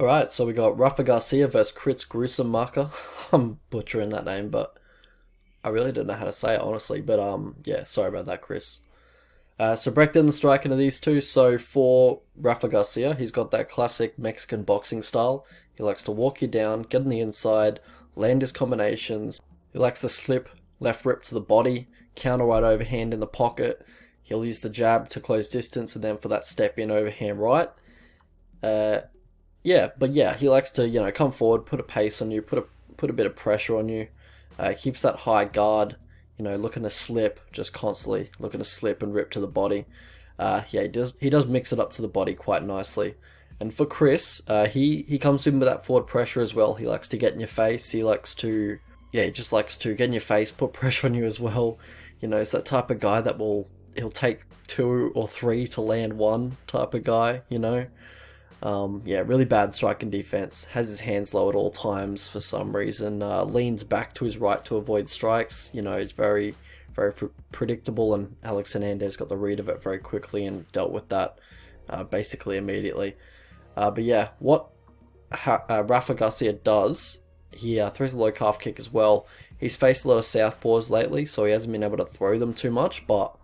Alright, so we got Rafa Garcia versus Gruetzemacher. I'm butchering that name, but I really don't know how to say it, honestly. But yeah, sorry about that, Chris. So break down the striking of these two. So for Rafa Garcia, he's got that classic Mexican boxing style. He likes to walk you down, get on the inside, land his combinations. He likes to slip left rip to the body, counter right overhand in the pocket. He'll use the jab to close distance, and then for that step in overhand right. Yeah, he likes to come forward, put a pace on you, put a bit of pressure on you. Keeps that high guard, looking to slip, just constantly looking to slip and rip to the body. Yeah, he does mix it up to the body quite nicely. And for Chris, he comes in with that forward pressure as well. He likes to get in your face. He just likes to get in your face, put pressure on you as well. He's that type of guy that he'll take 2 or 3 to land 1 type of guy. Yeah, really bad striking defense. Has his hands low at all times for some reason. Leans back to his right to avoid strikes. He's very, very predictable, and Alex Hernandez got the read of it very quickly and dealt with that basically immediately. But yeah, what Rafa Garcia does, he throws a low calf kick as well. He's faced a lot of southpaws lately, so he hasn't been able to throw them too much, but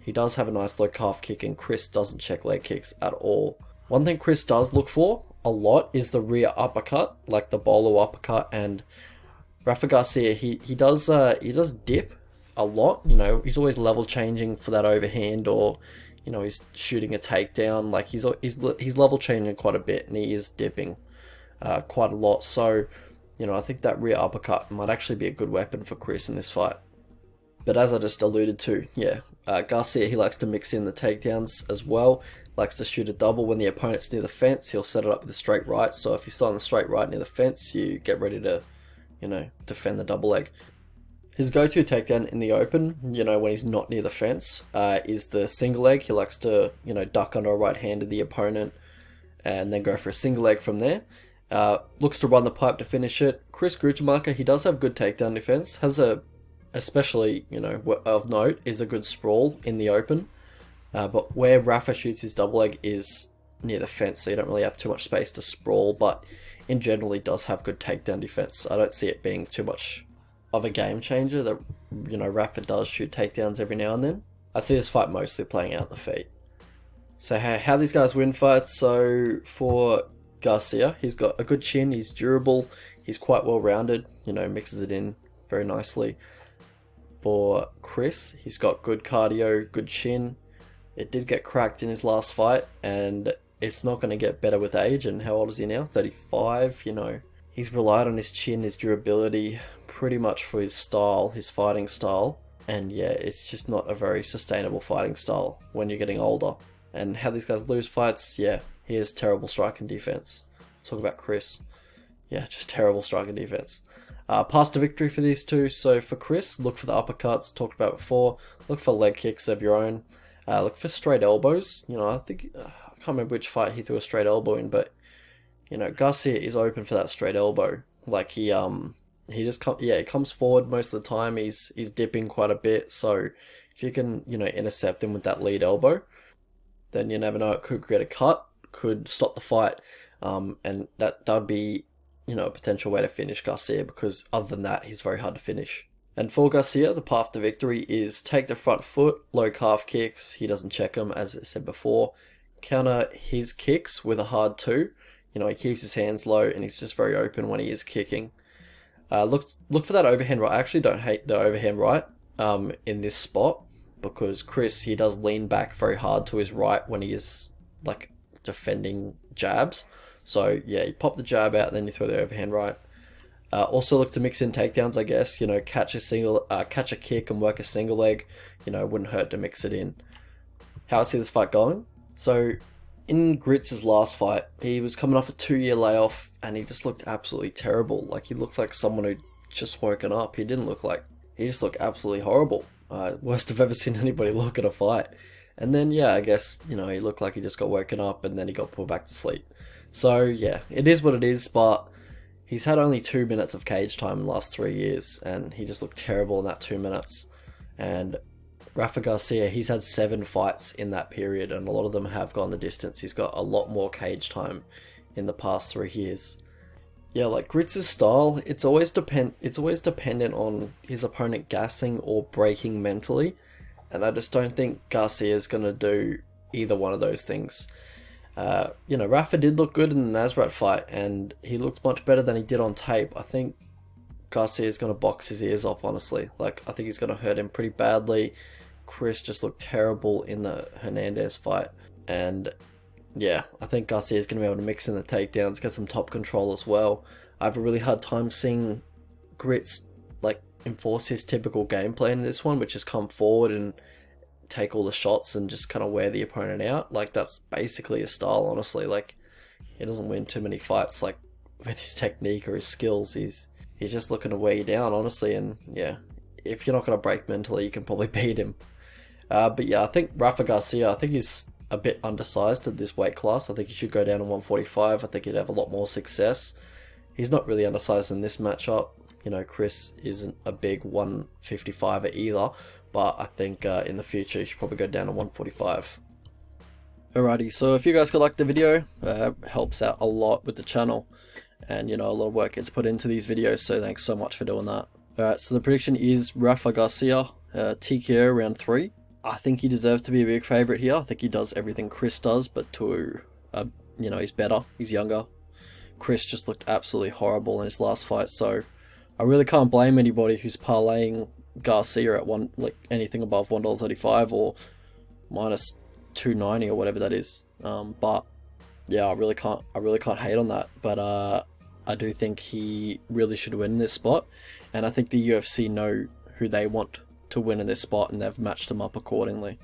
he does have a nice low calf kick, and Chris doesn't check leg kicks at all. One thing Chris does look for a lot is the rear uppercut, like the bolo uppercut, and Rafa Garcia, he does dip a lot. He's always level changing for that overhand, or he's shooting a takedown. Like he's level changing quite a bit, and he is dipping quite a lot. So I think that rear uppercut might actually be a good weapon for Chris in this fight. But as I just alluded to, yeah, Garcia, he likes to mix in the takedowns as well. Likes to shoot a double when the opponent's near the fence. He'll set it up with a straight right. So if you start on the straight right near the fence, you get ready to, defend the double leg. His go-to takedown in the open, when he's not near the fence, is the single leg. He likes to, duck under a right hand of the opponent and then go for a single leg from there. Looks to run the pipe to finish it. Chris Gruetzemacher, he does have good takedown defense. Especially, of note, is a good sprawl in the open. But where Rafa shoots his double leg is near the fence, so you don't really have too much space to sprawl, but in general he does have good takedown defense. I don't see it being too much of a game changer that, Rafa does shoot takedowns every now and then. I see this fight mostly playing out in the feet. So how these guys win fights, so for Garcia, he's got a good chin, he's durable, he's quite well rounded, mixes it in very nicely. For Chris, he's got good cardio, good chin. It did get cracked in his last fight, and it's not going to get better with age. And how old is he now? 35, He's relied on his chin, his durability, pretty much for his style, his fighting style. And yeah, it's just not a very sustainable fighting style when you're getting older. And how these guys lose fights, yeah, he has terrible striking defense. Talk about Chris. Yeah, just terrible striking defense. Path to victory for these two. So for Chris, look for the uppercuts, talked about before. Look for leg kicks of your own. Look for straight elbows. I think I can't remember which fight he threw a straight elbow in, but Garcia is open for that straight elbow. Like he comes forward most of the time. He's dipping quite a bit. So if you can intercept him with that lead elbow, then you never know, it could create a cut, could stop the fight, and that would be a potential way to finish Garcia, because other than that, he's very hard to finish. And for Garcia, the path to victory is take the front foot, low calf kicks. He doesn't check them, as I said before. Counter his kicks with a hard 2. He keeps his hands low, and he's just very open when he is kicking. Look for that overhand right. I actually don't hate the overhand right in this spot, because Chris, he does lean back very hard to his right when he is defending jabs. So yeah, you pop the jab out, and then you throw the overhand right. Also look to mix in takedowns, I guess. Catch a kick and work a single leg. Wouldn't hurt to mix it in. How I see this fight going? So in Gritz's last fight, he was coming off a 2-year layoff, and he just looked absolutely terrible. Like he looked like someone who'd just woken up. He just looked absolutely horrible. Worst I've ever seen anybody look at a fight. And then yeah, I guess he looked like he just got woken up, and then he got put back to sleep. So yeah, it is what it is, but he's had only 2 minutes of cage time in the last 3 years, and he just looked terrible in that 2 minutes. And Rafa Garcia, he's had 7 fights in that period, and a lot of them have gone the distance. He's got a lot more cage time in the past 3 years. Yeah, like Gruetz's style, it's always dependent on his opponent gassing or breaking mentally, and I just don't think Garcia is gonna do either one of those things. You know, Rafa did look good in the Nasrat fight, and he looked much better than he did on tape. I think Garcia is going to box his ears off, honestly. Like, I think he's going to hurt him pretty badly. Chris just looked terrible in the Hernandez fight. And yeah, I think Garcia is going to be able to mix in the takedowns, get some top control as well. I have a really hard time seeing Gruetz, like, enforce his typical game plan in this one, which is come forward and take all the shots and just kind of wear the opponent out. Like, that's basically his style, honestly. Like, he doesn't win too many fights, like, with his technique or his skills. He's just looking to wear you down, honestly. And yeah, if you're not going to break mentally, you can probably beat him. But yeah, I think Rafa Garcia, I think he's a bit undersized at this weight class. I think he should go down to 145. I think he'd have a lot more success. He's not really undersized in this matchup. You know, Chris isn't a big 155er either, but I think in the future you should probably go down to 145. Alrighty, so if you guys could like the video, helps out a lot with the channel, and you know, a lot of work gets put into these videos, so thanks so much for doing that. Alright, so the prediction is Rafa Garcia, TKO round 3. I think he deserves to be a big favourite here. I think he does everything Chris does, but to, you know, he's better, he's younger. Chris just looked absolutely horrible in his last fight, so I really can't blame anybody who's parlaying Garcia at anything above $1.35 or minus 290 or whatever that is. But yeah, I really can't hate on that. But I do think he really should win in this spot, and I think the UFC know who they want to win in this spot, and they've matched him up accordingly.